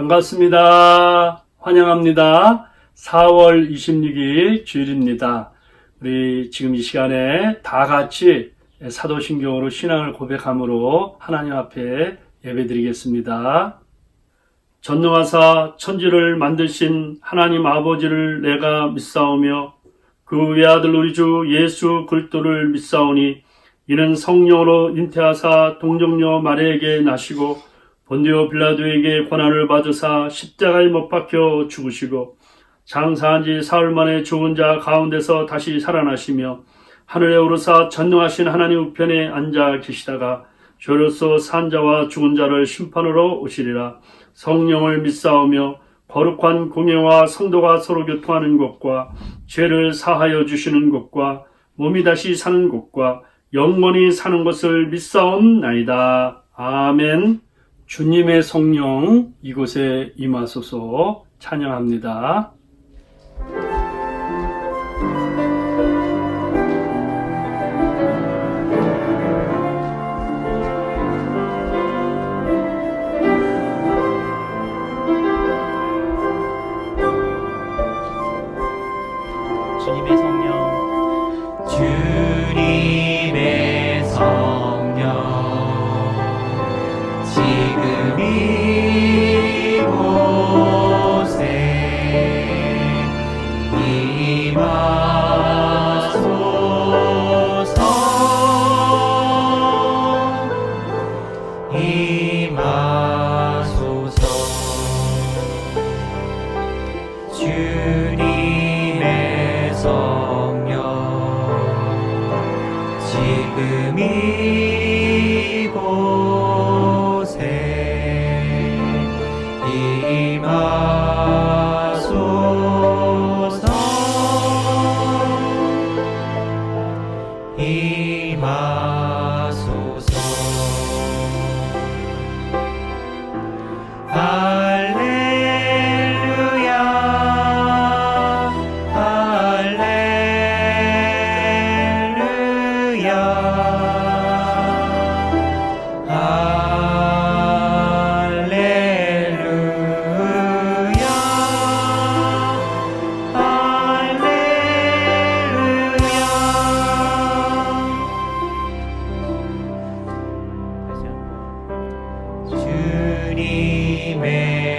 반갑습니다. 환영합니다. 4월 26일 주일입니다. 우리 지금 이 시간에 다 같이 사도신경으로 신앙을 고백함으로 하나님 앞에 예배드리겠습니다. 전능하사 천지를 만드신 하나님 아버지를 내가 믿사오며 그 외아들 우리 주 예수 그리스도를 믿사오니 이는 성령으로 잉태하사 동정녀 마리아에게 나시고 본디오 빌라도에게 고난을 받으사 십자가에 못 박혀 죽으시고 장사한 지 사흘 만에 죽은 자 가운데서 다시 살아나시며 하늘에 오르사 전능하신 하나님 우편에 앉아 계시다가 죄로서 산 자와 죽은 자를 심판으로 오시리라. 성령을 믿사오며 거룩한 공예와 성도가 서로 교통하는 것과 죄를 사하여 주시는 것과 몸이 다시 사는 것과 영원히 사는 것을 믿사옵나이다. 아멘. 주님의 성령 이곳에 임하소서. 찬양합니다. 주님의 성령, 주님의 성령, 지금 이곳에 임하소서. 임하소서. 주님의 성령, 지금 이곳에 임하소서. 임하소서. 할렐루야, 할렐루야, 할렐루야, 할렐루야. 주님의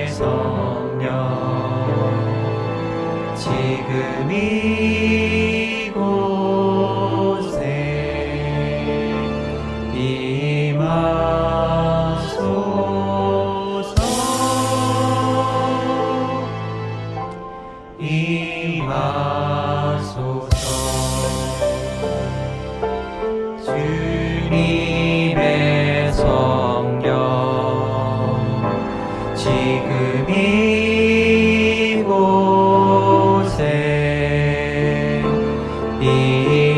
성령, 지금 이곳에 임하소서. 임하소서. 주님의 성령, 지금 이곳에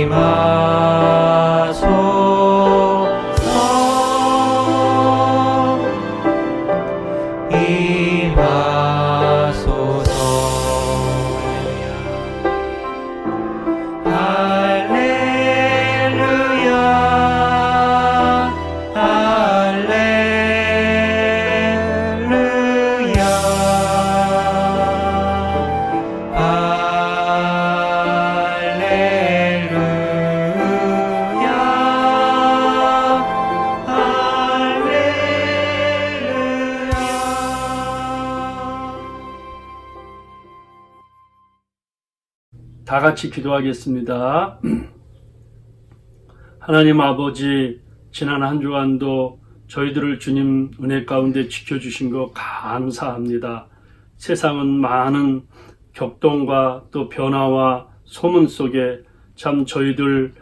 임하소서. 임하소서. 할렐루야, 할렐루야, 다 같이 기도하겠습니다. 하나님 아버지, 지난 한 주간도 저희들을 주님 은혜 가운데 지켜주신 것 감사합니다. 세상은 많은 격동과 또 변화와 소문 속에 참 저희들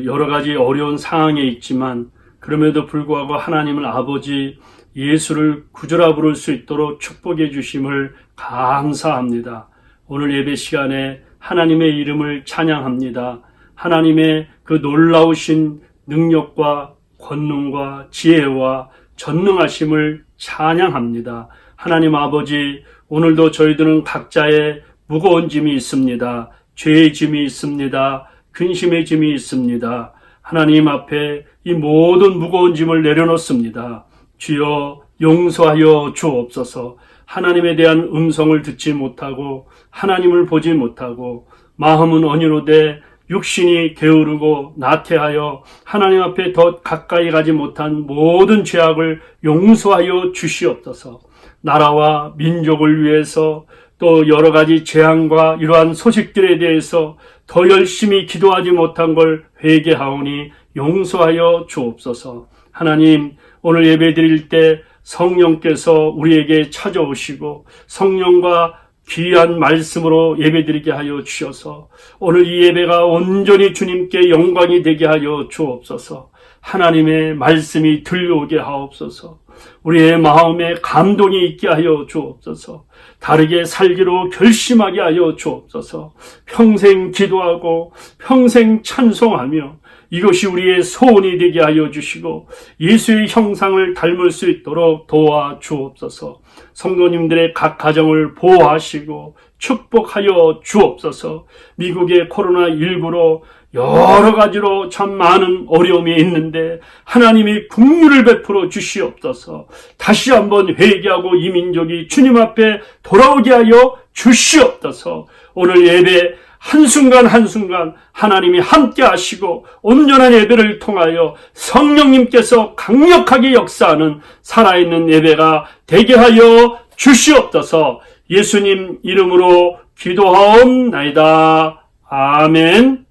여러 가지 어려운 상황에 있지만 그럼에도 불구하고 하나님을 아버지 예수를 구주라 부를 수 있도록 축복해 주심을 감사합니다. 오늘 예배 시간에 하나님의 이름을 찬양합니다. 하나님의 그 놀라우신 능력과 권능과 지혜와 전능하심을 찬양합니다. 하나님 아버지, 오늘도 저희들은 각자의 무거운 짐이 있습니다. 죄의 짐이 있습니다. 근심의 짐이 있습니다. 하나님 앞에 이 모든 무거운 짐을 내려놓습니다. 주여 용서하여 주옵소서. 하나님에 대한 음성을 듣지 못하고 하나님을 보지 못하고 마음은 언유로되 육신이 게으르고 나태하여 하나님 앞에 더 가까이 가지 못한 모든 죄악을 용서하여 주시옵소서. 나라와 민족을 위해서 또 여러 가지 재앙과 이러한 소식들에 대해서 더 열심히 기도하지 못한 걸 회개하오니 용서하여 주옵소서. 하나님, 오늘 예배 드릴 때 성령께서 우리에게 찾아오시고 성령과 귀한 말씀으로 예배드리게 하여 주셔서 오늘 이 예배가 온전히 주님께 영광이 되게 하여 주옵소서. 하나님의 말씀이 들려오게 하옵소서. 우리의 마음에 감동이 있게 하여 주옵소서. 다르게 살기로 결심하게 하여 주옵소서. 평생 기도하고 평생 찬송하며 이것이 우리의 소원이 되게 하여 주시고 예수의 형상을 닮을 수 있도록 도와 주옵소서. 성도님들의 각 가정을 보호하시고 축복하여 주옵소서. 미국의 코로나19로 여러 가지로 참 많은 어려움이 있는데 하나님이 긍휼을 베풀어 주시옵소서. 다시 한번 회개하고 이 민족이 주님 앞에 돌아오게 하여 주시옵소서. 오늘 예배 한순간 한순간 하나님이 함께 하시고 온전한 예배를 통하여 성령님께서 강력하게 역사하는 살아있는 예배가 되게 하여 주시옵소서. 예수님 이름으로 기도하옵나이다. 아멘.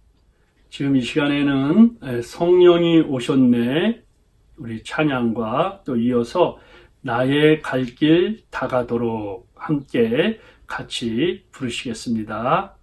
지금 이 시간에는 성령이 오셨네 우리 찬양과 또 이어서 나의 갈 길 다가도록 함께 같이 부르시겠습니다.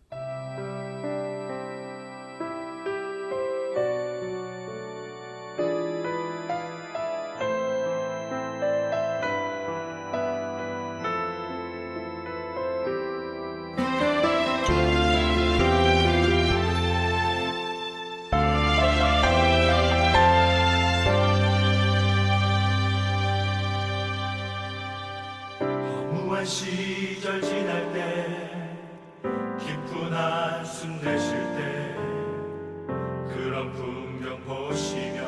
무한 시절 지날 때 깊은 한숨 내쉴 때 그런 풍경 보시며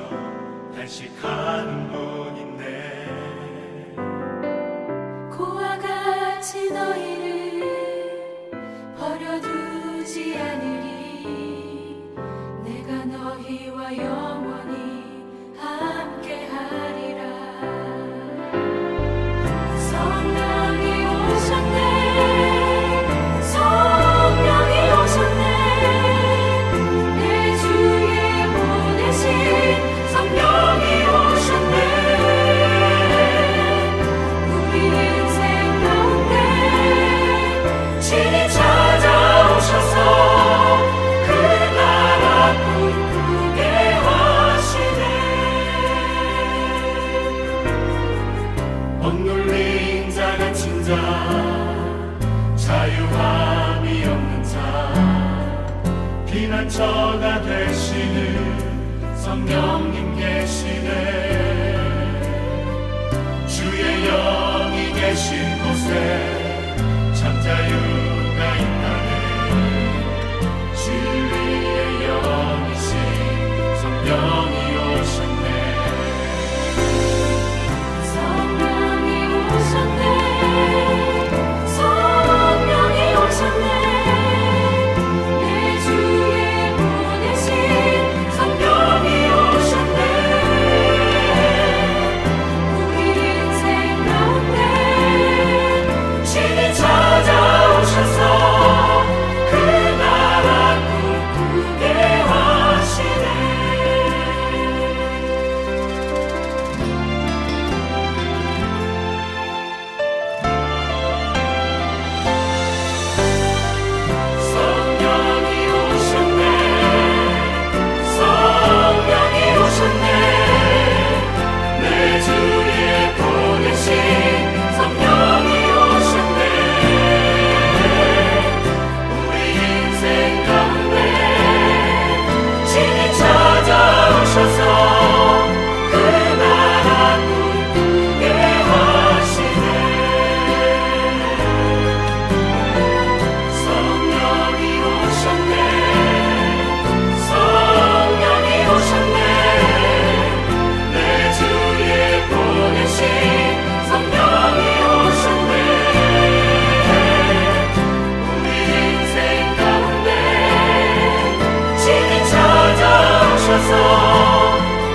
단식하는 분 있네. 고와 같이 너희를 버려두지 않으리. 내가 너희와 영원히 함께하리라. 성령이 오셨네, 성령이 오셨네. 내 주에 보내신 성령이 오셨네. 우리 인생 가운데 친히 찾아오셔서 그 나라 꿈꾸게 하시네. 억눌린 자 갇힌 자 자유함이 없는 자 피난처가 되시는 성령님 계시네. 주의 영이 계신 곳에 참 자유가 있다네. 진리의 영이신 성령이 오셨네. 성령이 오셨네, 성령이 오셨네. 내 주에 보내신 성령이 오셨네. 우리 인생 가운데 친히 찾아오셨네.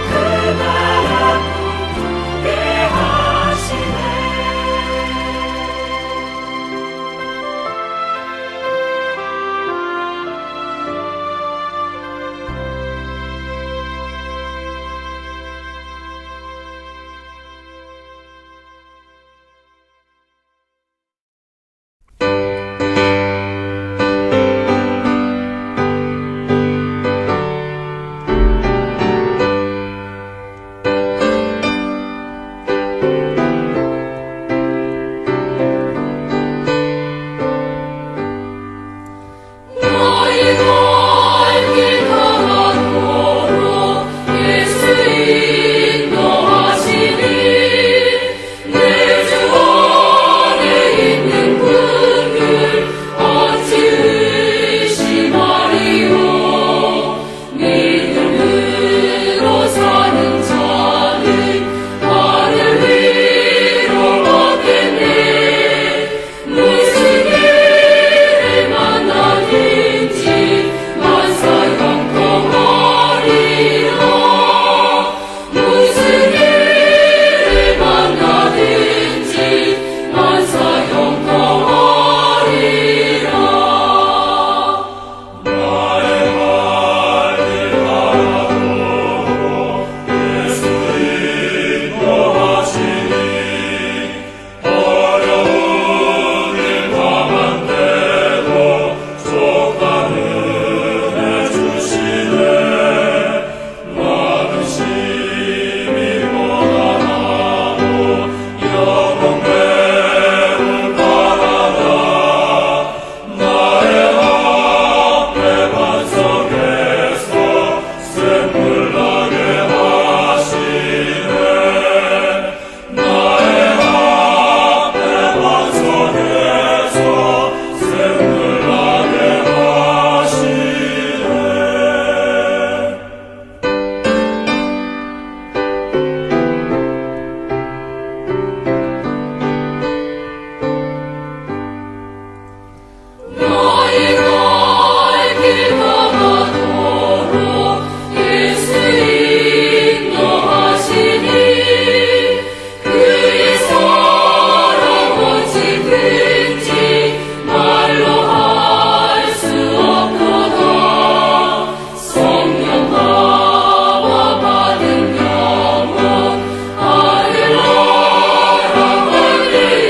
그 나라 꿈꾸게 하시네. 너희 갈길 가도록 예수 인도하시니 내 주 안에 있는 분들 어찌 의심하리요. 믿음으로 사는 자는 나를 위로받겠네. 무슨 일을 만나든지 만사 영통하리라. 무슨 일을 만나든지 만사 영통하리라. 나의 할일 하도록 예수 인도하시니 어려운 일 감한데도 속한 은혜 주시네. 나는 심히 고단하고 영원 배울 바라다. 나의 앞에 반석에서 샘물 나게 하시네. 나의 앞에 반석에서 샘물 나게 하시네. 너희 갈길 가도록 예수 인도하시니 그의 사랑 어찌 큰지 말로 할 수 없도다. 성령 나와 받은 영혼 할렐루야 할 때에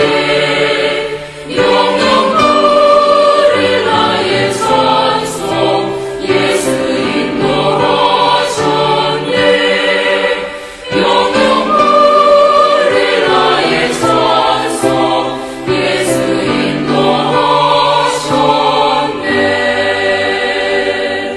영영 부를 나의 찬송 예수 인도하셨네. 영영 부를 나의 찬송 예수 인도하셨네.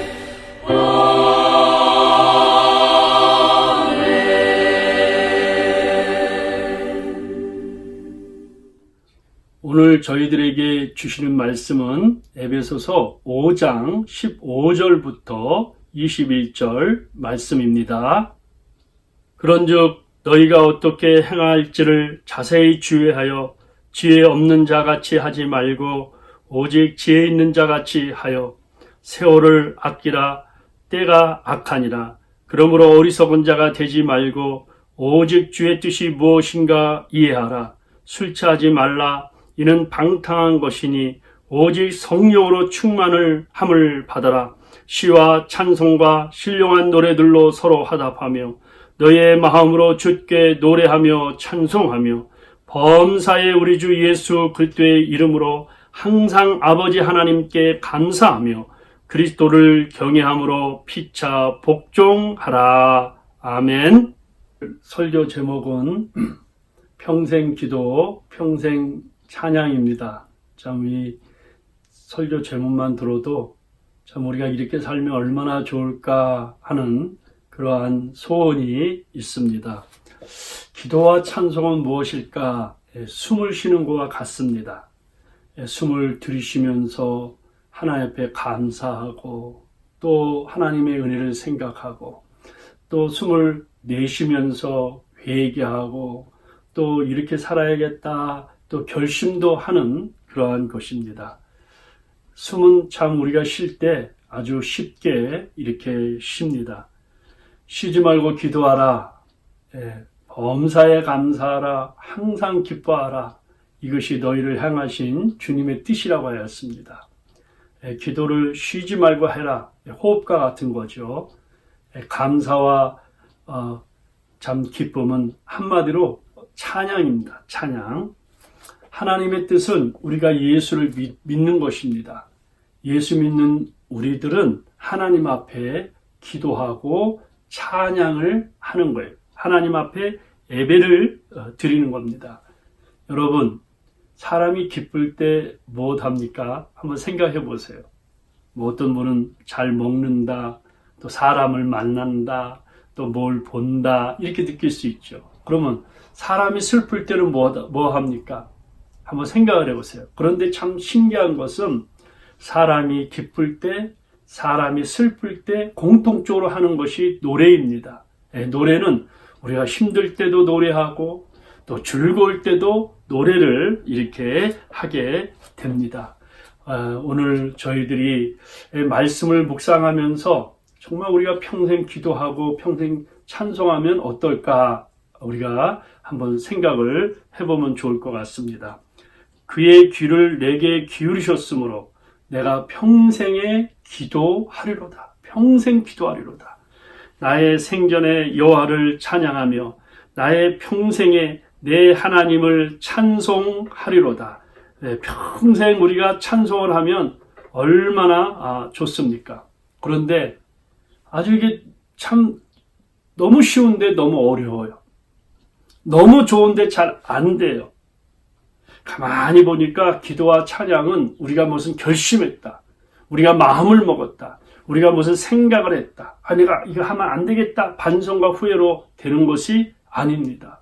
오늘 저희들에게 주시는 말씀은 에베소서 5장 15절부터 21절 말씀입니다. 그런즉 너희가 어떻게 행할지를 자세히 주의하여 지혜 없는 자같이 하지 말고 오직 지혜 있는 자같이 하여 세월을 아끼라. 때가 악하니라. 그러므로 어리석은 자가 되지 말고 오직 주의 뜻이 무엇인가 이해하라. 술 취하지 말라. 이는 방탕한 것이니 오직 성령으로 충만을 함을 받아라. 시와 찬송과 신령한 노래들로 서로 화답하며 너의 마음으로 주께 노래하며 찬송하며 범사의 우리 주 예수 그리스도의 이름으로 항상 아버지 하나님께 감사하며 그리스도를 경외함으로 피차 복종하라. 아멘. 설교 제목은 평생 기도, 평생 찬양입니다. 참 이 설교 제목만 들어도 참 우리가 이렇게 살면 얼마나 좋을까 하는 그러한 소원이 있습니다. 기도와 찬송은 무엇일까? 숨을 쉬는 것과 같습니다. 숨을 들이쉬면서 하나님 앞에 감사하고 또 하나님의 은혜를 생각하고 또 숨을 내쉬면서 회개하고 또 이렇게 살아야겠다 또 결심도 하는 그러한 것입니다. 숨은 참 우리가 쉴 때 아주 쉽게 이렇게 쉽니다. 쉬지 말고 기도하라. 범사에 감사하라. 항상 기뻐하라. 이것이 너희를 향하신 주님의 뜻이라고 하였습니다. 기도를 쉬지 말고 해라. 호흡과 같은 거죠. 감사와 참 기쁨은 한마디로 찬양입니다. 찬양. 하나님의 뜻은 우리가 예수를 믿는 것입니다. 예수 믿는 우리들은 하나님 앞에 기도하고 찬양을 하는 거예요. 하나님 앞에 예배를 드리는 겁니다. 여러분, 사람이 기쁠 때 무엇합니까? 한번 생각해 보세요. 뭐 어떤 분은 잘 먹는다, 또 사람을 만난다, 또 뭘 본다, 이렇게 느낄 수 있죠. 그러면 사람이 슬플 때는 뭐 합니까? 한번 생각을 해보세요. 그런데 참 신기한 것은 사람이 기쁠 때, 사람이 슬플 때 공통적으로 하는 것이 노래입니다. 노래는 우리가 힘들 때도 노래하고 또 즐거울 때도 노래를 이렇게 하게 됩니다. 오늘 저희들이 말씀을 묵상하면서 정말 우리가 평생 기도하고 평생 찬송하면 어떨까 우리가 한번 생각을 해보면 좋을 것 같습니다. 그의 귀를 내게 기울이셨으므로 내가 평생에 기도하리로다. 평생 기도하리로다. 나의 생전에 여호와를 찬양하며 나의 평생에 내 하나님을 찬송하리로다. 평생 우리가 찬송을 하면 얼마나 좋습니까? 그런데 아주 이게 참 너무 쉬운데 너무 어려워요. 너무 좋은데 잘 안 돼요. 가만히 보니까 기도와 찬양은 우리가 무슨 결심했다. 우리가 마음을 먹었다. 우리가 무슨 생각을 했다. 내가 이거 하면 안 되겠다. 반성과 후회로 되는 것이 아닙니다.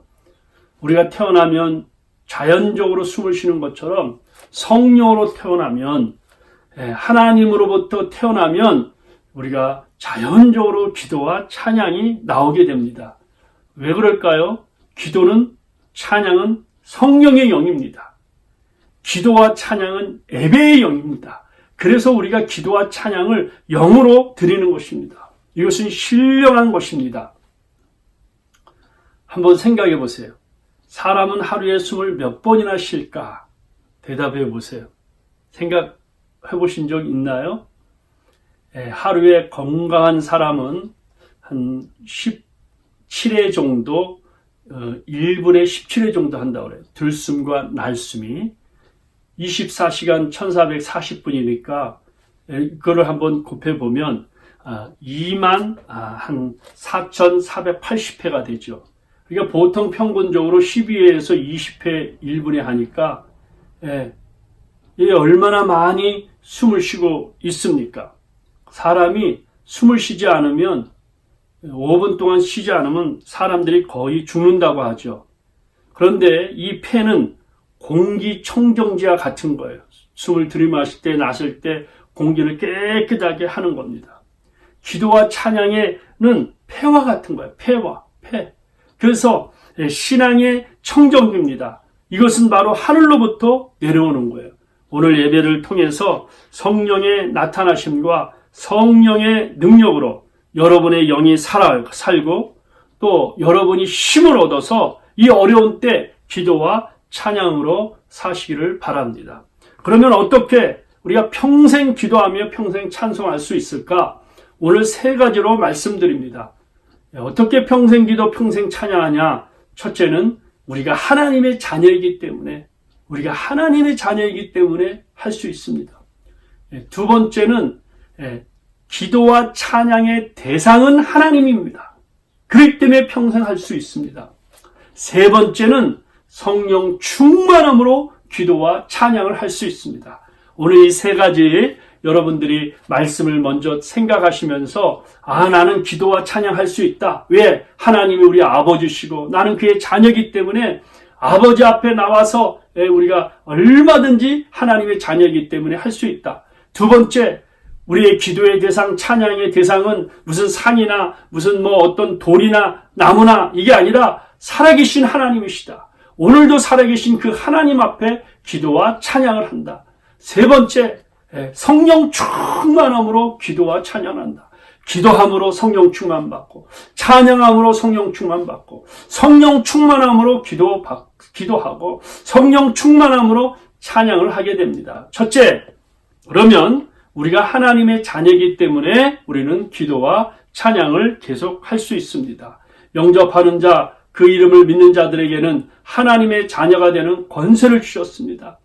우리가 태어나면 자연적으로 숨을 쉬는 것처럼 성령으로 태어나면 하나님으로부터 태어나면 우리가 자연적으로 기도와 찬양이 나오게 됩니다. 왜 그럴까요? 기도는 찬양은 성령의 영입니다. 기도와 찬양은 예배의 영입니다. 그래서 우리가 기도와 찬양을 영으로 드리는 것입니다. 이것은 신령한 것입니다. 한번 생각해 보세요. 사람은 하루에 숨을 몇 번이나 쉴까? 대답해 보세요. 생각해 보신 적 있나요? 하루에 건강한 사람은 한 17회 정도, 1분에 17회 정도 한다고 그래요. 들숨과 날숨이. 24시간 1440분이니까 이거를 한번 곱해보면 24,480회가 되죠. 그러니까 보통 평균적으로 12회에서 20회 1분에 하니까 얼마나 많이 숨을 쉬고 있습니까? 사람이 숨을 쉬지 않으면 5분 동안 쉬지 않으면 사람들이 거의 죽는다고 하죠. 그런데 이 폐는 공기청정기와 같은 거예요. 숨을 들이마실 때 나설 때 공기를 깨끗하게 하는 겁니다. 기도와 찬양에는 폐와 같은 거예요. 폐. 그래서 신앙의 청정기입니다. 이것은 바로 하늘로부터 내려오는 거예요. 오늘 예배를 통해서 성령의 나타나심과 성령의 능력으로 여러분의 영이 살고 또 여러분이 힘을 얻어서 이 어려운 때 기도와 찬양으로 사시기를 바랍니다. 그러면 어떻게 우리가 평생 기도하며 평생 찬송할 수 있을까? 오늘 3가지로 말씀드립니다. 어떻게 평생 기도, 평생 찬양하냐? 첫째는 우리가 하나님의 자녀이기 때문에 할 수 있습니다. 두 번째는 기도와 찬양의 대상은 하나님입니다. 그렇기 때문에 평생 할 수 있습니다. 세 번째는 성령 충만함으로 기도와 찬양을 할 수 있습니다. 오늘 이 3가지 여러분들이 말씀을 먼저 생각하시면서 나는 기도와 찬양할 수 있다. 왜? 하나님이 우리 아버지시고 나는 그의 자녀이기 때문에 아버지 앞에 나와서 우리가 얼마든지 하나님의 자녀이기 때문에 할 수 있다. 두 번째, 우리의 기도의 대상, 찬양의 대상은 무슨 산이나 무슨 어떤 돌이나 나무나 이게 아니라 살아계신 하나님이시다. 오늘도 살아계신 그 하나님 앞에 기도와 찬양을 한다. 세 번째, 성령 충만함으로 기도와 찬양한다. 기도함으로 성령 충만받고, 찬양함으로 성령 충만받고, 성령 충만함으로 기도하고, 성령 충만함으로 찬양을 하게 됩니다. 첫째, 그러면 우리가 하나님의 자녀이기 때문에 우리는 기도와 찬양을 계속할 수 있습니다. 영접하는 자, 그 이름을 믿는 자들에게는 하나님의 자녀가 되는 권세를 주셨습니다.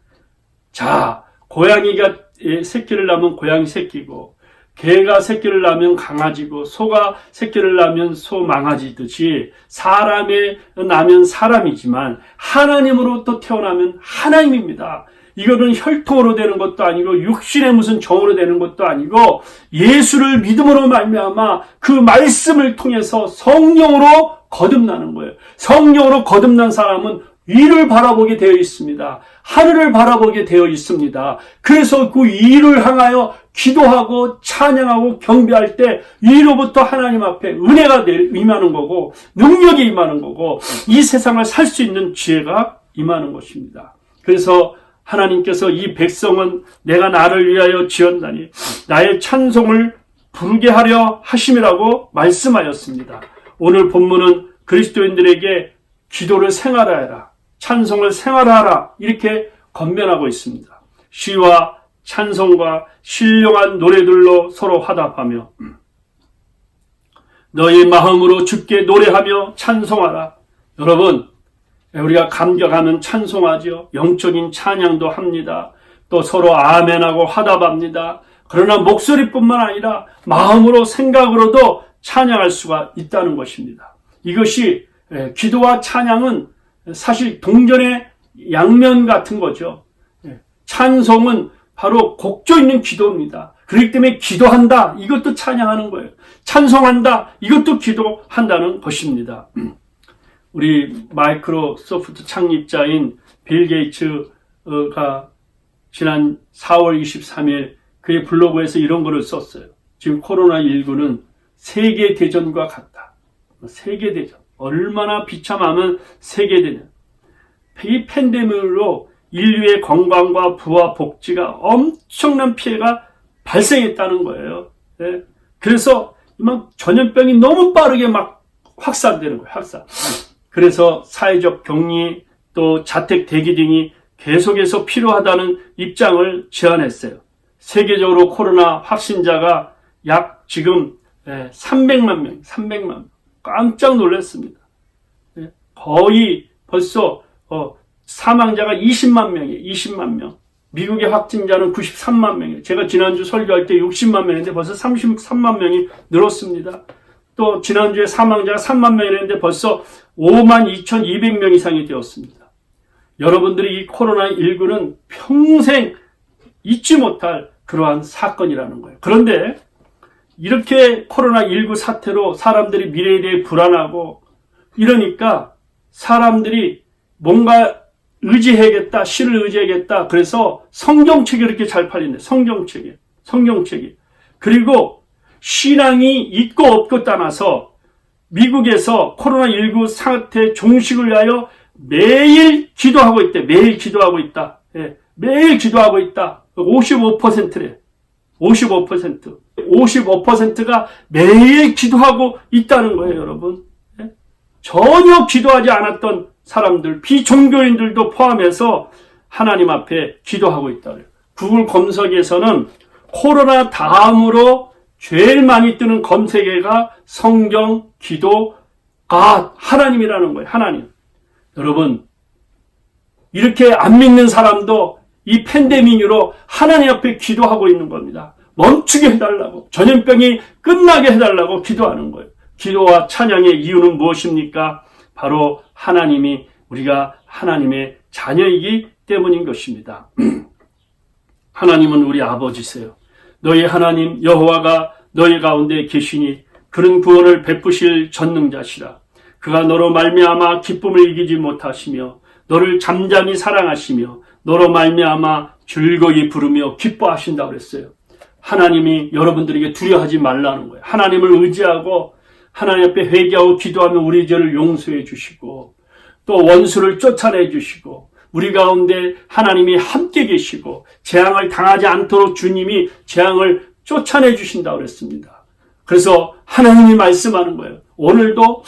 자, 고양이가 새끼를 낳으면 고양이 새끼고, 개가 새끼를 낳으면 강아지고, 소가 새끼를 낳으면 소 망아지듯이 사람이 낳으면 사람이지만 하나님으로부터 태어나면 하나님입니다. 이거는 혈통으로 되는 것도 아니고 육신의 무슨 정으로 되는 것도 아니고 예수를 믿음으로 말미암아 그 말씀을 통해서 성령으로 거듭나는 거예요. 성령으로 거듭난 사람은 위를 바라보게 되어 있습니다. 하늘을 바라보게 되어 있습니다. 그래서 그 위를 향하여 기도하고 찬양하고 경배할 때 위로부터 하나님 앞에 은혜가 임하는 거고 능력이 임하는 거고 이 세상을 살 수 있는 지혜가 임하는 것입니다. 그래서 하나님께서 이 백성은 내가 나를 위하여 지었나니 나의 찬송을 부르게 하려 하심이라고 말씀하였습니다. 오늘 본문은 그리스도인들에게 기도를 생활하여라, 찬송을 생활하라 이렇게 권면하고 있습니다. 시와 찬송과 신령한 노래들로 서로 화답하며 너희 마음으로 주께 노래하며 찬송하라. 여러분, 우리가 감격하면 찬송하죠. 영적인 찬양도 합니다. 또 서로 아멘하고 화답합니다. 그러나 목소리뿐만 아니라 마음으로 생각으로도 찬양할 수가 있다는 것입니다. 이것이 기도와 찬양은 사실 동전의 양면 같은 거죠. 찬송은 바로 곡조 있는 기도입니다. 그렇기 때문에 기도한다, 이것도 찬양하는 거예요. 찬송한다, 이것도 기도한다는 것입니다. 우리 마이크로소프트 창립자인 빌 게이츠가 지난 4월 23일 그의 블로그에서 이런 글을 썼어요. 지금 코로나19는 세계대전과 같다. 세계대전. 얼마나 비참하면 세계대전. 이 팬데믹으로 인류의 건강과 부와 복지가 엄청난 피해가 발생했다는 거예요. 네. 그래서 전염병이 너무 빠르게 막 확산되는 거예요. 확산. 그래서 사회적 격리 또 자택 대기 등이 계속해서 필요하다는 입장을 제안했어요. 세계적으로 코로나 확진자가 약 지금 300만 명. 깜짝 놀랐습니다. 거의 벌써 사망자가 20만 명이에요. 20만 명. 미국의 확진자는 93만 명이에요. 제가 지난주 설교할 때 60만 명인데 벌써 33만 명이 늘었습니다. 또 지난주에 사망자가 3만 명이었는데 벌써 52,200명 이상이 되었습니다. 여러분들이 이 코로나19는 평생 잊지 못할 그러한 사건이라는 거예요. 그런데 이렇게 코로나19 사태로 사람들이 미래에 대해 불안하고 이러니까 사람들이 뭔가 의지해야겠다, 신을 의지해야겠다. 그래서 성경책이 이렇게 잘 팔린대. 성경책이. 그리고 신앙이 있고 없고 떠나서 미국에서 코로나19 사태 종식을 위하여 매일 기도하고 있대. 매일 기도하고 있다. 예, 매일 기도하고 있다. 55%래. 55%가 매일 기도하고 있다는 거예요, 여러분. 예? 전혀 기도하지 않았던 사람들, 비종교인들도 포함해서 하나님 앞에 기도하고 있다. 구글 검색에서는 코로나 다음으로 제일 많이 뜨는 검색어가 성경, 기도가 하나님이라는 거예요. 하나님. 여러분, 이렇게 안 믿는 사람도 이 팬데믹으로 하나님 앞에 기도하고 있는 겁니다. 멈추게 해달라고, 전염병이 끝나게 해달라고 기도하는 거예요. 기도와 찬양의 이유는 무엇입니까? 바로 우리가 하나님의 자녀이기 때문인 것입니다. 하나님은 우리 아버지세요. 너희 하나님 여호와가 너희 가운데 계시니 그런 구원을 베푸실 전능자시라. 그가 너로 말미암아 기쁨을 이기지 못하시며 너를 잠잠히 사랑하시며 너로 말미암아 즐거이 부르며 기뻐하신다고 그랬어요. 하나님이 여러분들에게 두려워하지 말라는 거예요. 하나님을 의지하고 하나님 앞에 회개하고 기도하면 우리 죄를 용서해 주시고 또 원수를 쫓아내 주시고 우리 가운데 하나님이 함께 계시고 재앙을 당하지 않도록 주님이 재앙을 쫓아내 주신다고 그랬습니다. 그래서 하나님이 말씀하는 거예요. 오늘도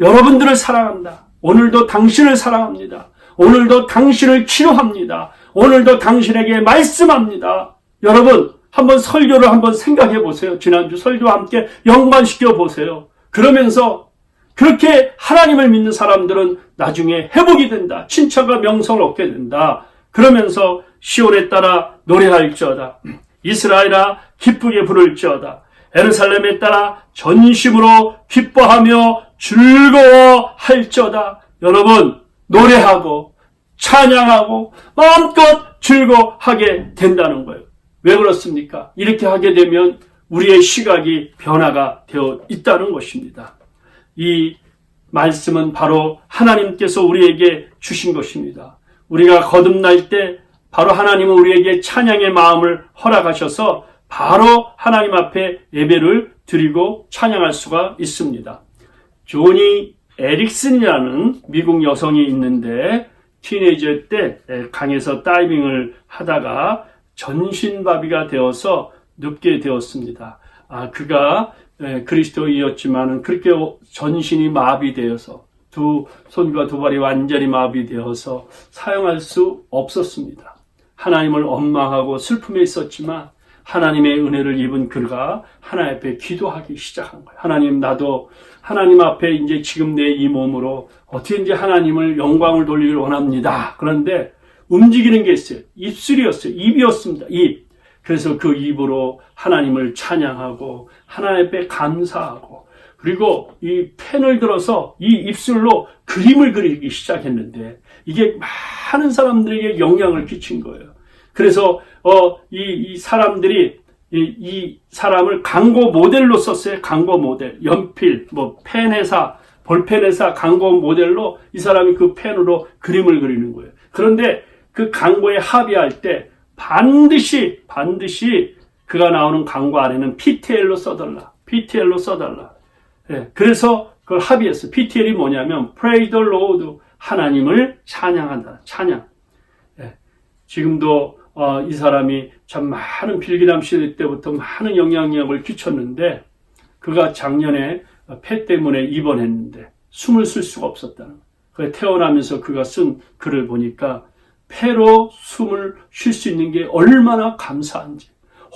여러분들을 사랑한다. 오늘도 당신을 사랑합니다. 오늘도 당신을 치료합니다. 오늘도 당신에게 말씀합니다. 여러분, 한번 설교를 한번 생각해 보세요. 지난주 설교와 함께 연관시켜 보세요. 그러면서 그렇게 하나님을 믿는 사람들은 나중에 회복이 된다. 칭찬과 명성을 얻게 된다. 그러면서 시온에 따라 노래할지어다. 이스라엘아 기쁘게 부를지어다. 예루살렘에 따라 전심으로 기뻐하며 즐거워할지어다. 여러분, 노래하고 찬양하고 마음껏 즐거워하게 된다는 거예요. 왜 그렇습니까? 이렇게 하게 되면 우리의 시각이 변화가 되어 있다는 것입니다. 이 말씀은 바로 하나님께서 우리에게 주신 것입니다. 우리가 거듭날 때 바로 하나님은 우리에게 찬양의 마음을 허락하셔서 바로 하나님 앞에 예배를 드리고 찬양할 수가 있습니다. 조니 에릭슨이라는 미국 여성이 있는데 티네이저 때 강에서 다이빙을 하다가 전신마비가 되어서 눕게 되었습니다. 그가 그리스도인이었지만 그렇게 전신이 마비되어서 두 손과 두 발이 완전히 마비되어서 사용할 수 없었습니다. 하나님을 원망하고 슬픔에 있었지만 하나님의 은혜를 입은 그가 하나님 앞에 기도하기 시작한 거예요. 하나님, 나도 하나님 앞에 이제 지금 내 이 몸으로 어떻게든지 하나님을 영광을 돌리기를 원합니다. 그런데 움직이는 게 있어요. 입술이었어요. 입이었습니다. 입. 그래서 그 입으로 하나님을 찬양하고 하나님 앞에 감사하고 그리고 이 펜을 들어서 이 입술로 그림을 그리기 시작했는데 이게 많은 사람들에게 영향을 끼친 거예요. 그래서 이 사람들이 이 사람을 광고 모델로 썼어요. 광고 모델, 연필, 펜 회사, 볼펜 회사 광고 모델로 이 사람이 그 펜으로 그림을 그리는 거예요. 그런데 그 광고에 합의할 때 반드시 그가 나오는 광고 안에는 PTL로 써달라. 그래서 그걸 합의했어요. PTL이 뭐냐면 Praise the Lord, 하나님을 찬양한다. 찬양. 지금도 이 사람이 참 많은 필기람 시대 때부터 많은 영향력을 끼쳤는데 그가 작년에 폐 때문에 입원했는데 숨을 쓸 수가 없었다는 거예요. 그래서 태어나면서 그가 쓴 글을 보니까 폐로 숨을 쉴 수 있는 게 얼마나 감사한지,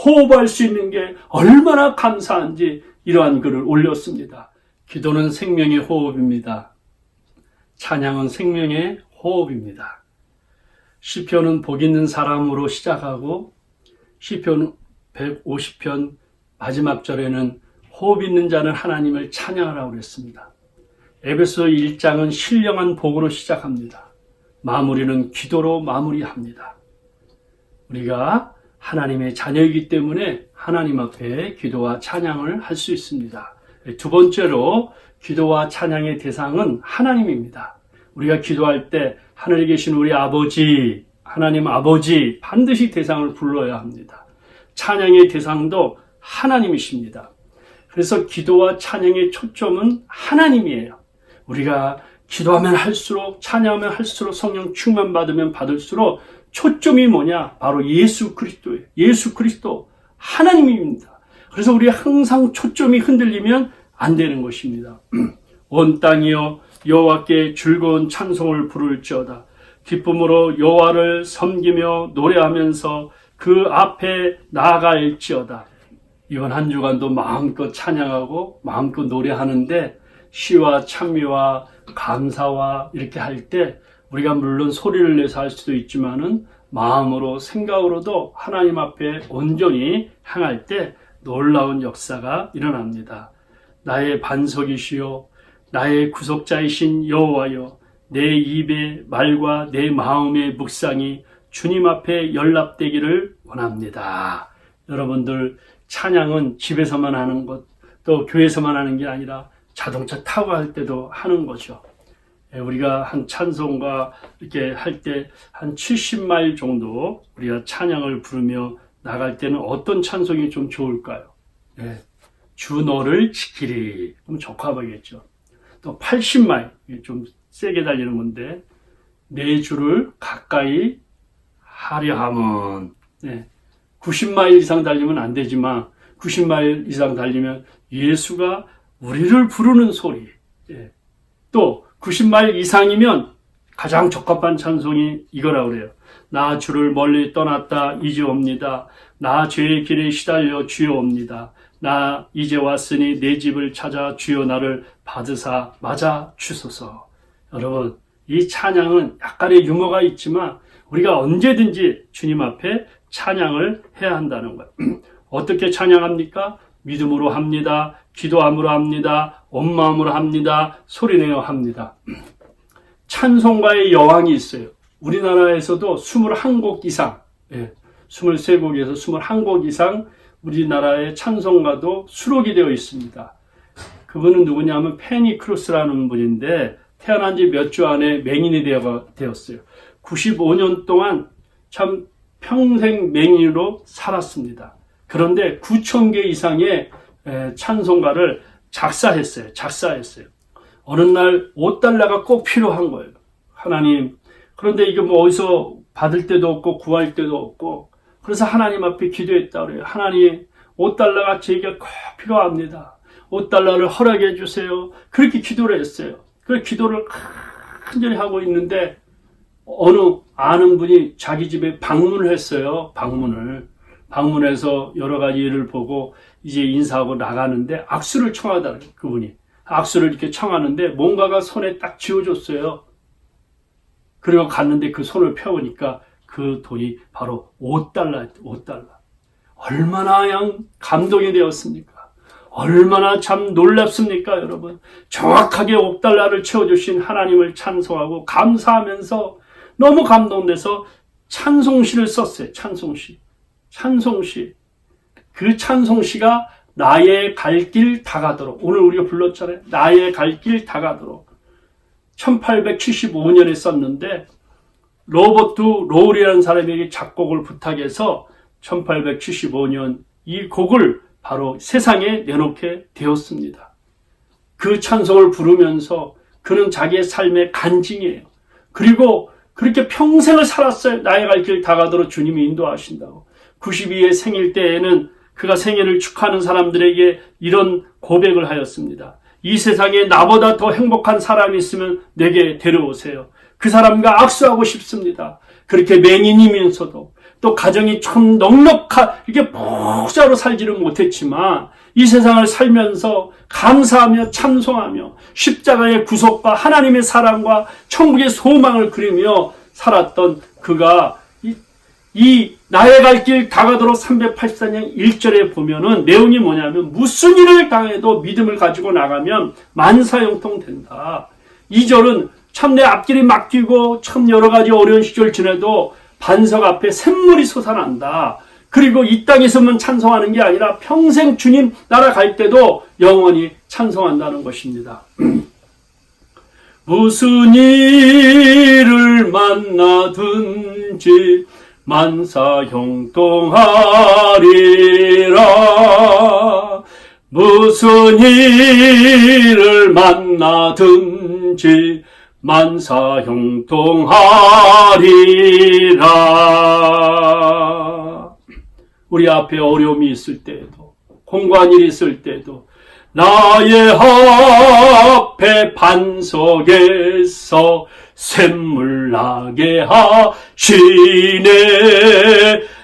호흡할 수 있는 게 얼마나 감사한지 이러한 글을 올렸습니다. 기도는 생명의 호흡입니다. 찬양은 생명의 호흡입니다. 시편은 복 있는 사람으로 시작하고 시편 150편 마지막 절에는 호흡 있는 자는 하나님을 찬양하라고 그랬습니다. 에베소 1장은 신령한 복으로 시작합니다. 마무리는 기도로 마무리합니다. 우리가 하나님의 자녀이기 때문에 하나님 앞에 기도와 찬양을 할 수 있습니다. 두 번째로 기도와 찬양의 대상은 하나님입니다. 우리가 기도할 때 하늘에 계신 우리 아버지, 하나님 아버지 반드시 대상을 불러야 합니다. 찬양의 대상도 하나님이십니다. 그래서 기도와 찬양의 초점은 하나님이에요. 우리가 기도하면 할수록, 찬양하면 할수록, 성령 충만 받으면 받을수록 초점이 뭐냐? 바로 예수 그리스도예요. 예수 그리스도, 하나님입니다. 그래서 우리 항상 초점이 흔들리면 안 되는 것입니다. 온 땅이여 여호와께 즐거운 찬송을 부를지어다. 기쁨으로 여호와를 섬기며 노래하면서 그 앞에 나아갈지어다. 이번 한 주간도 마음껏 찬양하고 마음껏 노래하는데 시와 찬미와 감사와 이렇게 할 때 우리가 물론 소리를 내서 할 수도 있지만은 마음으로 생각으로도 하나님 앞에 온전히 향할 때 놀라운 역사가 일어납니다. 나의 반석이시요 나의 구속자이신 여호와여, 내 입의 말과 내 마음의 묵상이 주님 앞에 연락되기를 원합니다. 여러분들, 찬양은 집에서만 하는 것, 또 교회에서만 하는 게 아니라 자동차 타고 할 때도 하는 거죠. 우리가 한 찬송가 이렇게 할 때 한 70마일 정도 우리가 찬양을 부르며 나갈 때는 어떤 찬송이 좀 좋을까요? 주 너를 지키리. 그럼 적합하겠죠. 또 80마일, 좀 세게 달리는 건데, 내 주를 가까이 하려 함은, 90마일 이상 달리면 안 되지만, 90마일 이상 달리면 예수가 우리를 부르는 소리. 또 90마일 이상이면 가장 적합한 찬송이 이거라고 그래요. 나 주를 멀리 떠났다 이제 옵니다. 나 죄의 길에 시달려 주여 옵니다. 나 이제 왔으니 내 집을 찾아 주여 나를 받으사 맞아 주소서. 여러분, 이 찬양은 약간의 유머가 있지만 우리가 언제든지 주님 앞에 찬양을 해야 한다는 거예요. 어떻게 찬양합니까? 믿음으로 합니다. 기도함으로 합니다. 온 마음으로 합니다. 소리내어 합니다. 찬송가의 여왕이 있어요. 우리나라에서도 21곡 이상, 23곡에서 21곡 이상 우리나라의 찬송가도 수록이 되어 있습니다. 그분은 누구냐면 페니 크루스라는 분인데 태어난 지 몇 주 안에 맹인이 되었어요. 95년 동안 참 평생 맹인으로 살았습니다. 그런데 9,000개 이상의 찬송가를 작사했어요. 어느 날 $5가 꼭 필요한 거예요. 하나님, 그런데 이게 뭐 어디서 받을 데도 없고 구할 데도 없고, 그래서 하나님 앞에 기도했다 그래요. 하나님, $5가 제게 꼭 필요합니다. $5를 허락해 주세요. 그렇게 기도를 했어요. 그 기도를 간절히 하고 있는데 어느 아는 분이 자기 집에 방문을 했어요. 방문해서 여러 가지 일을 보고 이제 인사하고 나가는데 악수를 청하다 그분이. 악수를 이렇게 청하는데 뭔가가 손에 딱 쥐어줬어요. 그리고 갔는데 그 손을 펴보니까 그 돈이 바로 $5. 얼마나 감동이 되었습니까? 얼마나 참 놀랍습니까, 여러분? 정확하게 $5를 채워주신 하나님을 찬송하고 감사하면서 너무 감동돼서 찬송시를 썼어요. 찬송시. 그 찬송시가 나의 갈 길 다가도록, 오늘 우리가 불렀잖아요. 나의 갈 길 다가도록 1875년에 썼는데 로버트 로울이라는 사람에게 작곡을 부탁해서 1875년 이 곡을 바로 세상에 내놓게 되었습니다. 그 찬송을 부르면서 그는 자기의 삶의 간증이에요. 그리고 그렇게 평생을 살았어요. 나의 갈 길 다가도록 주님이 인도하신다고. 92의 생일 때에는 그가 생일을 축하하는 사람들에게 이런 고백을 하였습니다. 이 세상에 나보다 더 행복한 사람이 있으면 내게 데려오세요. 그 사람과 악수하고 싶습니다. 그렇게 맹인이면서도 또 가정이 참 이렇게 부자로 살지는 못했지만 이 세상을 살면서 감사하며 찬송하며 십자가의 구속과 하나님의 사랑과 천국의 소망을 그리며 살았던 그가 이 나의 갈 길 다가도록 384년 1절에 보면은 내용이 뭐냐면 무슨 일을 당해도 믿음을 가지고 나가면 만사형통 된다. 2절은 참 내 앞길이 막히고 참 여러 가지 어려운 시절 지내도 반석 앞에 샘물이 솟아난다. 그리고 이 땅에서만 찬송하는 게 아니라 평생 주님 나라 갈 때도 영원히 찬송한다는 것입니다. 무슨 일을 만나든지 만사형통하리라. 무슨 일을 만나든지 만사형통하리라. 우리 앞에 어려움이 있을 때에도 공고한 일이 있을 때에도 나의 앞에 반석에서 샘물 나게 하시네.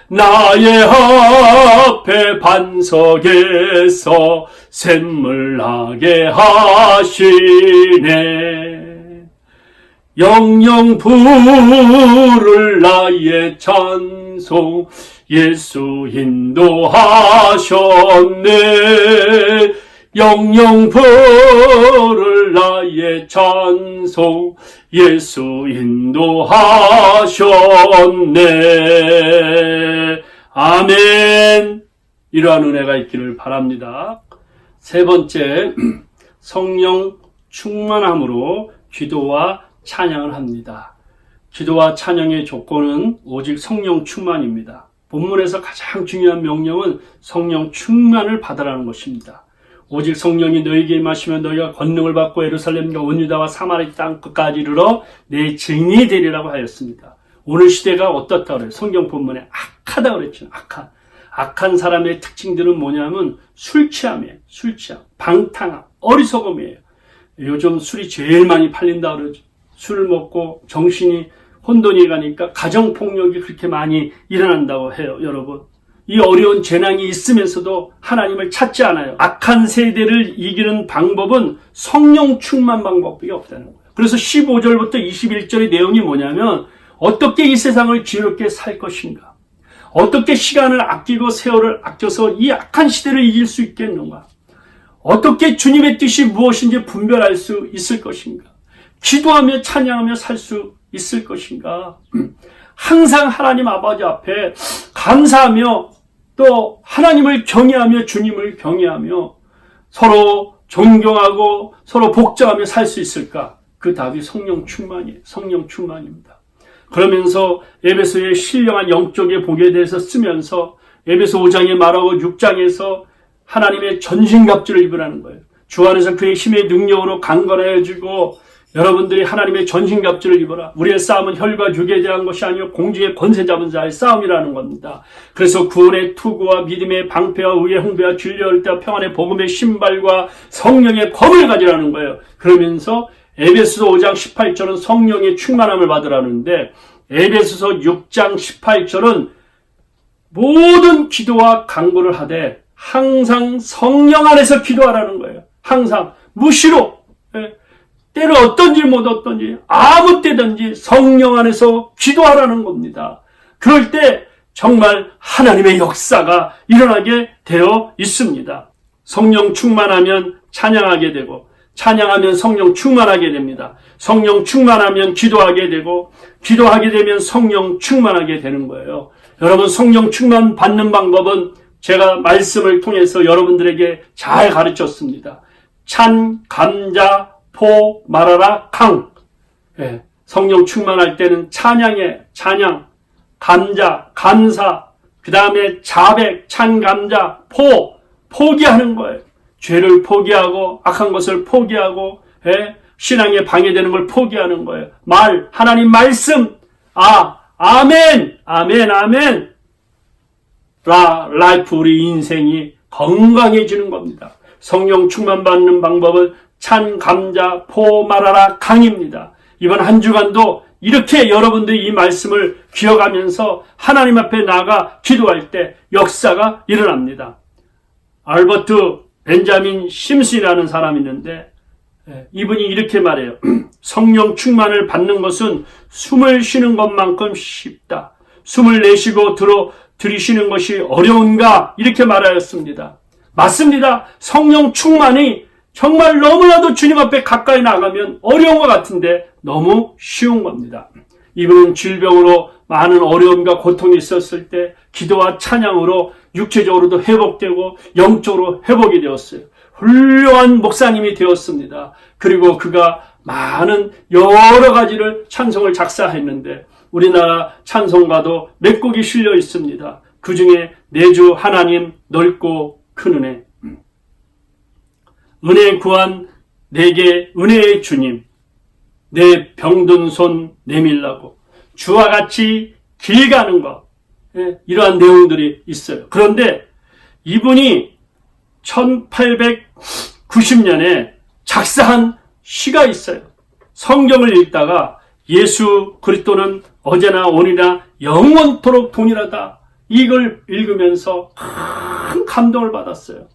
나의 앞에 반석에서 샘물 나게 하시네. 영영 부를 나의 찬송 예수 인도하셨네. 영영 부를 나의 찬송 예수 인도하셨네. 아멘. 이러한 은혜가 있기를 바랍니다. 세 번째, 성령 충만함으로 기도와 찬양을 합니다. 기도와 찬양의 조건은 오직 성령 충만입니다. 본문에서 가장 중요한 명령은 성령 충만을 받으라는 것입니다. 오직 성령이 너에게 임하시면 너희가 권능을 받고 예루살렘과 온 유다와 사마리 땅 끝까지 이르러 내 증인이 되리라고 하였습니다. 오늘 시대가 어떻다 그래요? 성경 본문에 악하다 그랬죠. 악한 사람의 특징들은 뭐냐면 술 취함이에요. 술 취함, 방탕함, 어리석음이에요. 요즘 술이 제일 많이 팔린다 그러죠. 술을 먹고 정신이 혼돈이 가니까 가정폭력이 그렇게 많이 일어난다고 해요, 여러분. 이 어려운 재난이 있으면서도 하나님을 찾지 않아요. 악한 세대를 이기는 방법은 성령 충만 방법밖에 없다는 거예요. 그래서 15절부터 21절의 내용이 뭐냐면 어떻게 이 세상을 지혜롭게 살 것인가? 어떻게 시간을 아끼고 세월을 아껴서 이 악한 시대를 이길 수 있겠는가? 어떻게 주님의 뜻이 무엇인지 분별할 수 있을 것인가? 기도하며 찬양하며 살 수 있을 것인가? 항상 하나님 아버지 앞에 감사하며 또 하나님을 경외하며 주님을 경외하며 서로 존경하고 서로 복종하며 살 수 있을까? 그 답이 성령 충만이에요. 성령 충만입니다. 그러면서 에베소의 신령한 영적의 복에 대해서 쓰면서 에베소 5장에 말하고 6장에서 하나님의 전신갑주를 입으라는 거예요. 주 안에서 그의 힘의 능력으로 강건해지고 여러분들이 하나님의 전신갑주를 입어라. 우리의 싸움은 혈과 육에 대한 것이 아니요 공중의 권세 잡은 자의 싸움이라는 겁니다. 그래서 구원의 투구와 믿음의 방패와 의의 홍배와 진리의 얼대와 평안의 복음의 신발과 성령의 검을 가지라는 거예요. 그러면서 에베소서 5장 18절은 성령의 충만함을 받으라는데 에베소서 6장 18절은 모든 기도와 간구를 하되 항상 성령 안에서 기도하라는 거예요. 항상 무시로 때를 어떤지 못 어떤지 아무 때든지 성령 안에서 기도하라는 겁니다. 그럴 때 정말 하나님의 역사가 일어나게 되어 있습니다. 성령 충만하면 찬양하게 되고 찬양하면 성령 충만하게 됩니다. 성령 충만하면 기도하게 되고 기도하게 되면 성령 충만하게 되는 거예요. 여러분 성령 충만 받는 방법은 제가 말씀을 통해서 여러분들에게 잘 가르쳤습니다. 찬, 감자, 포, 말하라, 강. 성령 충만할 때는 찬양, 감자, 감사, 그 다음에 자백, 찬, 감자, 포기하는 거예요. 죄를 포기하고 악한 것을 포기하고 신앙에 방해되는 걸 포기하는 거예요. 하나님 말씀, 아멘, 아멘, 아멘. 라이프 우리 인생이 건강해지는 겁니다. 성령 충만 받는 방법은 찬, 감자, 포, 말하라, 강입니다. 이번 한 주간도 이렇게 여러분들이 이 말씀을 기억하면서 하나님 앞에 나아가 기도할 때 역사가 일어납니다. 알버트 벤자민 심슨이라는 사람이 있는데 이분이 이렇게 말해요. 성령 충만을 받는 것은 숨을 쉬는 것만큼 쉽다. 숨을 내쉬고 들이쉬는 것이 어려운가? 이렇게 말하였습니다. 맞습니다. 성령 충만이 정말 너무나도 주님 앞에 가까이 나가면 어려운 것 같은데 너무 쉬운 겁니다. 이분은 질병으로 많은 어려움과 고통이 있었을 때 기도와 찬양으로 육체적으로도 회복되고 영적으로 회복이 되었어요. 훌륭한 목사님이 되었습니다. 그리고 그가 많은 여러 가지를 찬송을 작사했는데 우리나라 찬송가도 몇 곡이 실려 있습니다. 그 중에 내주 하나님 넓고 큰 은혜, 은혜 구한 내게 은혜의 주님, 내 병든 손 내밀라고 주와 같이 길 가는 것, 이러한 내용들이 있어요. 그런데 이분이 1890년에 작사한 시가 있어요. 성경을 읽다가 예수 그리스도는 어제나 오늘이나 영원토록 동일하다. 이걸 읽으면서 큰 감동을 받았어요.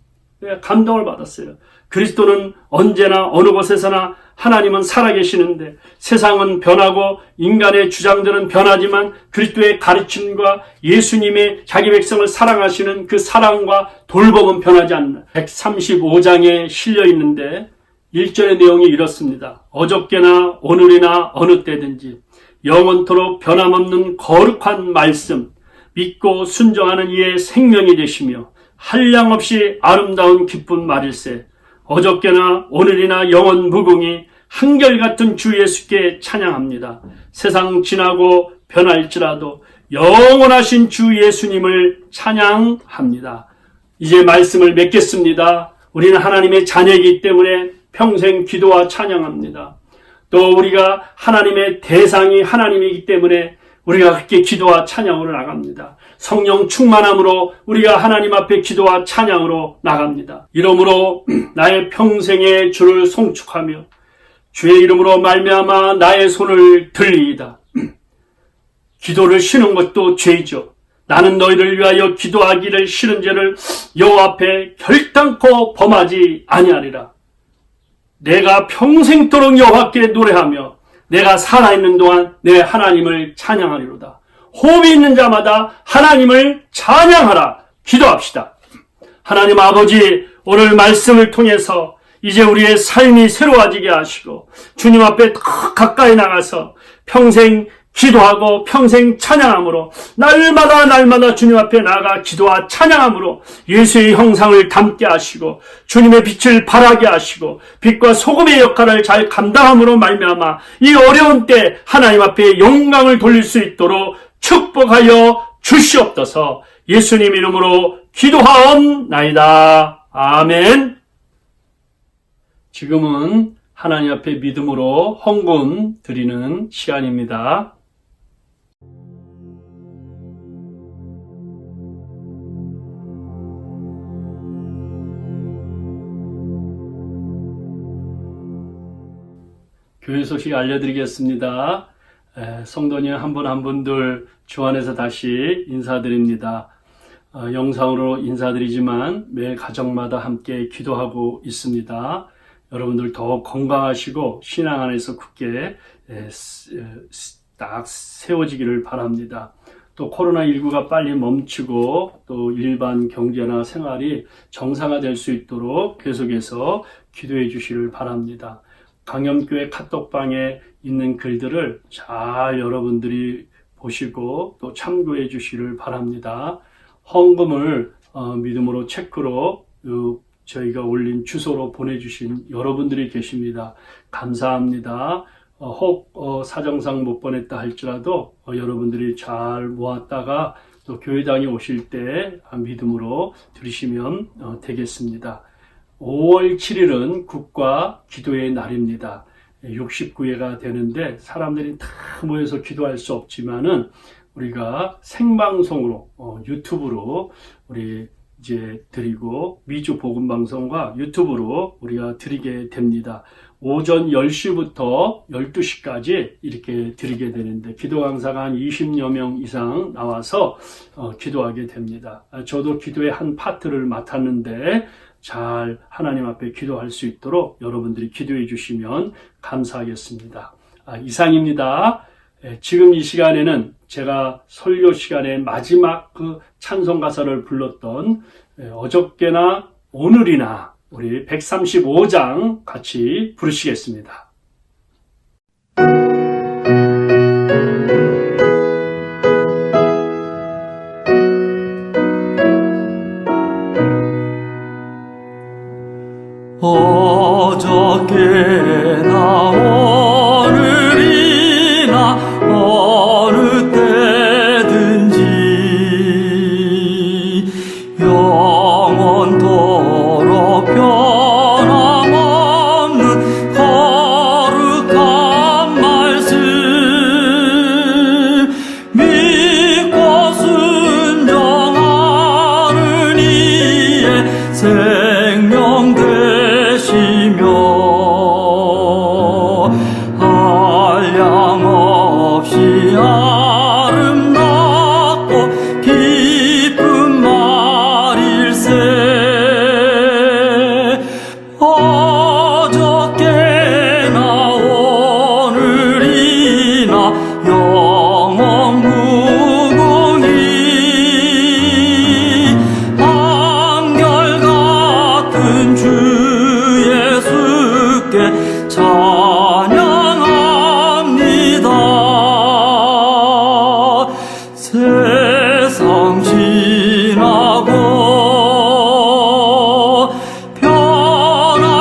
감동을 받았어요. 그리스도는 언제나 어느 곳에서나 하나님은 살아계시는데 세상은 변하고 인간의 주장들은 변하지만 그리스도의 가르침과 예수님의 자기 백성을 사랑하시는 그 사랑과 돌봄은 변하지 않는다. 135장에 실려 있는데 1절의 내용이 이렇습니다. 어저께나 오늘이나 어느 때든지 영원토록 변함없는 거룩한 말씀 믿고 순종하는 이의 생명이 되시며 한량없이 아름다운 기쁜 말일세 어저께나 오늘이나 영원 무궁히 한결같은 주 예수께 찬양합니다. 세상 지나고 변할지라도 영원하신 주 예수님을 찬양합니다. 이제 말씀을 맺겠습니다. 우리는 하나님의 자녀이기 때문에 평생 기도와 찬양합니다. 또 우리가 하나님의 대상이 하나님이기 때문에 우리가 그렇게 기도와 찬양으로 나갑니다. 성령 충만함으로 우리가 하나님 앞에 기도와 찬양으로 나갑니다. 이러므로 나의 평생의 주를 송축하며 주의 이름으로 말미암아 나의 손을 들리이다. 기도를 쉬는 것도 죄이죠. 나는 너희를 위하여 기도하기를 싫은 죄를 여호와 앞에 결단코 범하지 아니하리라. 내가 평생도록 여호와께 노래하며 내가 살아있는 동안 내 하나님을 찬양하리로다. 호흡이 있는 자마다 하나님을 찬양하라. 기도합시다. 하나님 아버지, 오늘 말씀을 통해서 이제 우리의 삶이 새로워지게 하시고 주님 앞에 더 가까이 나가서 평생 기도하고 평생 찬양함으로 날마다 주님 앞에 나가 기도와 찬양함으로 예수의 형상을 담게 하시고 주님의 빛을 발하게 하시고 빛과 소금의 역할을 잘 감당함으로 말미암아 이 어려운 때 하나님 앞에 영광을 돌릴 수 있도록 축복하여 주시옵소서. 예수님 이름으로 기도하옵나이다. 아멘. 지금은 하나님 앞에 믿음으로 헌금 드리는 시간입니다. 교회 소식 알려드리겠습니다. 성도님 한 분 한 분들 주 안에서 다시 인사드립니다. 영상으로 인사드리지만 매 가정마다 함께 기도하고 있습니다. 여러분들 더 건강하시고 신앙 안에서 굳게 딱 세워지기를 바랍니다. 또 코로나19가 빨리 멈추고 또 일반 경제나 생활이 정상화될 수 있도록 계속해서 기도해 주시길 바랍니다. 강염교회 카톡방에 있는 글들을 잘 여러분들이 보시고 또 참고해 주시길 바랍니다. 헌금을 믿음으로 체크로 저희가 올린 주소로 보내주신 여러분들이 계십니다. 감사합니다. 혹 사정상 못 보냈다 할지라도 여러분들이 잘 모았다가 또 교회당에 오실 때 믿음으로 드리시면 되겠습니다. 5월 7일은 국가 기도의 날입니다. 69회가 되는데 사람들이 다 모여서 기도할 수 없지만은 우리가 생방송으로 유튜브로 우리 이제 드리고 미주 복음 방송과 유튜브로 우리가 드리게 됩니다. 오전 10시부터 12시까지 이렇게 드리게 되는데 기도 강사가 한 20여 명 이상 나와서 기도하게 됩니다. 저도 기도의 한 파트를 맡았는데 잘 하나님 앞에 기도할 수 있도록 여러분들이 기도해 주시면 감사하겠습니다. 이상입니다. 지금 이 시간에는 제가 설교 시간에 마지막 그 찬송 가사를 불렀던 어저께나 오늘이나 우리 135장 같이 부르시겠습니다. 어저께나 오늘이나 어느 때든지 영원토록 변함없는 거룩한 말씀 믿고 순종하는 이의 생명 되시며 한량없이 아름답고 깊은 말일세 어저께나 오늘이나 영원 무궁히 한결같은 주 예수께 찬양합니다. 세상 지나고 변할지라도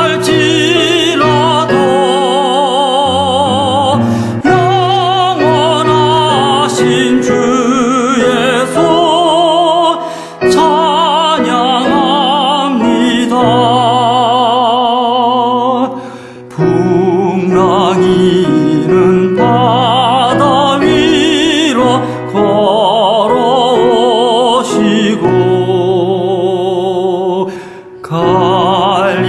영원하신 주 예수 찬양합니다.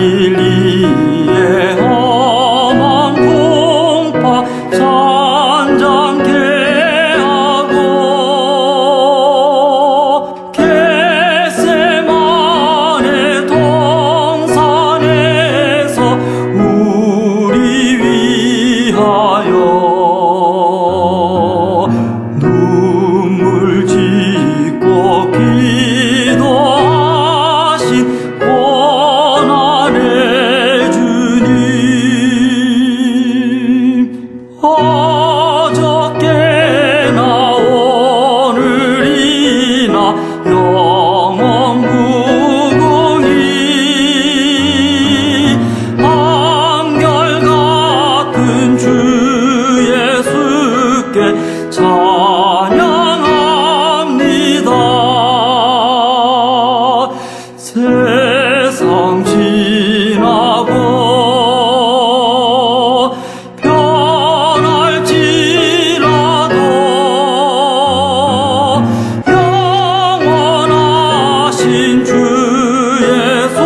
갈릴리의 험한 공파 잔잔케 하고 겟세마네 동산에서 우리 위하여 눈물 짓고 기도하신 고난의 주님, 어저께나 오늘이나 영원 무궁히 한결같은 주 예수께 찬양합니다. 세상 지나고 변할지라도 영원하신 주 예수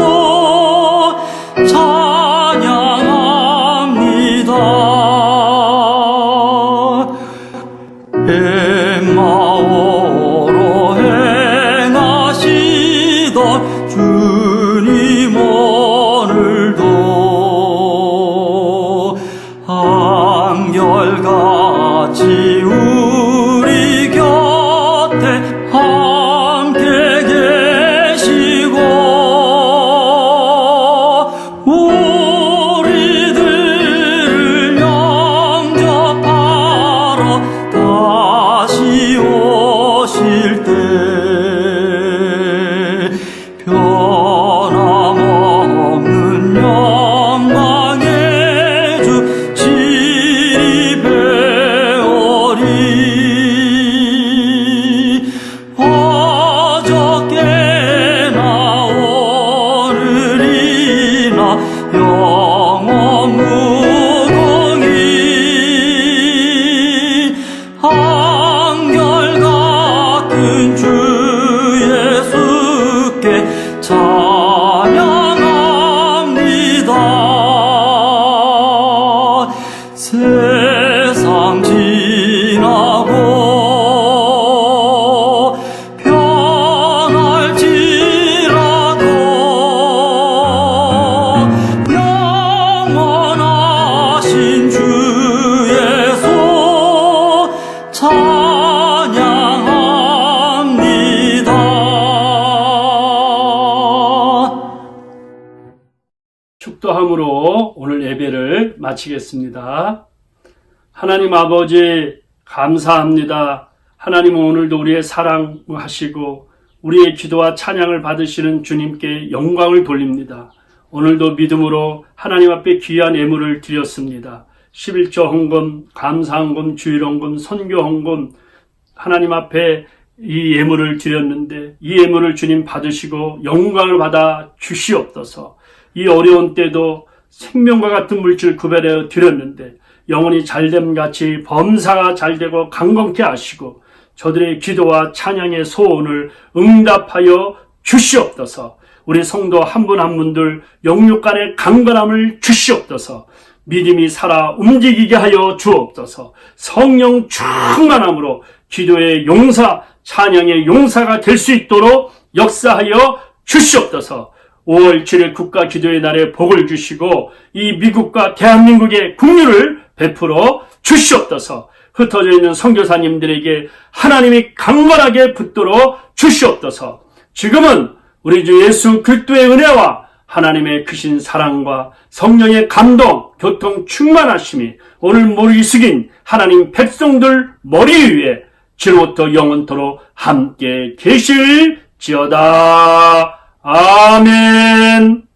찬양합니다. 엠마오로 행하시던 주님 오늘도 한결같이 우리 곁에 함께 계시고 우리들을 영접하러 다시 오실 때 변함없는 영광의 주 지리 배우리. 어저께나 오늘이나 영원 무궁히 한결같은 주 예수께 찬양합니다. 세상 지나고 변할지라도 영원하신 주 예수 찬양합니다. 축도함으로 오늘 예배를 마치겠습니다. 하나님 아버지 감사합니다. 하나님은 오늘도 우리의 사랑하시고 우리의 기도와 찬양을 받으시는 주님께 영광을 돌립니다. 오늘도 믿음으로 하나님 앞에 귀한 예물을 드렸습니다. 11조 헌금, 감사 헌금, 주일 헌금, 선교 헌금 하나님 앞에 이 예물을 드렸는데 이 예물을 주님 받으시고 영광을 받아 주시옵소서. 이 어려운 때도 생명과 같은 물질 구별하여 드렸는데 영혼이 잘됨같이 범사가 잘되고 강건케 하시고 저들의 기도와 찬양의 소원을 응답하여 주시옵소서. 우리 성도 한 분 한 분들 영육 간의 강건함을 주시옵소서. 믿음이 살아 움직이게 하여 주옵소서. 성령 충만함으로 기도의 용사, 찬양의 용사가 될 수 있도록 역사하여 주시옵소서. 5월 7일 국가 기도의 날에 복을 주시고 이 미국과 대한민국의 긍휼을 베풀어 주시옵소서. 흩어져 있는 선교사님들에게 하나님이 강건하게 붙들어 주시옵소서. 지금은 우리 주 예수 그리스도의 은혜와 하나님의 크신 사랑과 성령의 감동, 교통 충만하심이 오늘 머리 숙인 하나님 백성들 머리 위에 지금부터 영원토록 함께 계실지어다. 아멘.